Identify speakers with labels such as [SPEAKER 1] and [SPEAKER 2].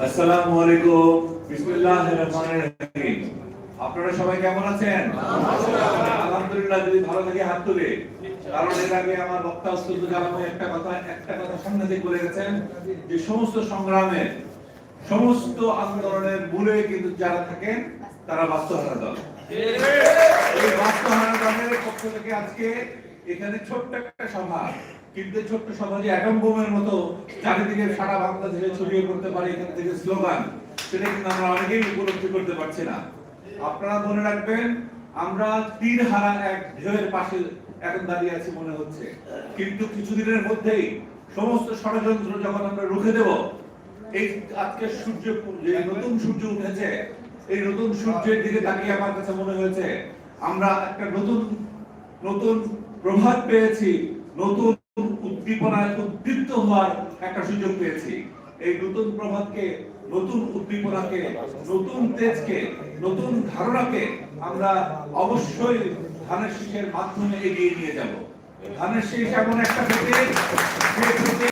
[SPEAKER 1] আসসালামু আলাইকুম, বিসমিল্লাহির রহমানির রহিম। আপনারা সবাই কেমন আছেন? আলহামদুলিল্লাহ। যদি ভালো লাগে হাত তুলে। কারণ এর আগে আমার বক্তা উস্তাদ জালাম একটা কথা সামনে থেকে বলে গেছেন যে সমস্ত সংগ্রামে, সমস্ত আন্দোলনের মূলে কিন্তু যারা থাকেন তারা বাস্তবহারা দল। এই বাস্তবহারা দলের পক্ষ থেকে আজকে এখানে ছোট্ট একটা সভা, কিন্তু ছোট্ট সভা যে অ্যাটম বোমের মতো চারিদিকে সারা বাংলাদেশে ছড়িয়ে পড়তে পারে এখান থেকে স্লোগান, সেটা কিন্তু আমরা অনেকেই উপলব্ধি করতে পারছি না। আপনারা মনে রাখবেন, আমরা তীর হারা এক ঢেউয়ের পাশে এখন দাঁড়িয়ে আছি মনে হচ্ছে, কিন্তু কিছুদিনের মধ্যেই সমস্ত ষড়যন্ত্র যখন আমরা রুখে দেব, এই আজকে সূর্য, যে নতুন সূর্য উঠেছে, এই নতুন সূর্যের দিকে তাকিয়ে আমার কাছে মনে হয়েছে আমরা একটা নতুন প্রভাত পেয়েছি, নতুন উদ্দীপনায় উদ্দীপ্ত হওয়ার একটা সুযোগ পেয়েছি। এই নতুন প্রভাতকে, নতুন উদ্দীপনাকে, নতুন তেজকে, নতুন ধারণাকে আমরা অবশ্যই ধানের শীষের মাধ্যমে এগিয়ে নিয়ে যাব। ধানের শীষ এমন একটা প্রতীক,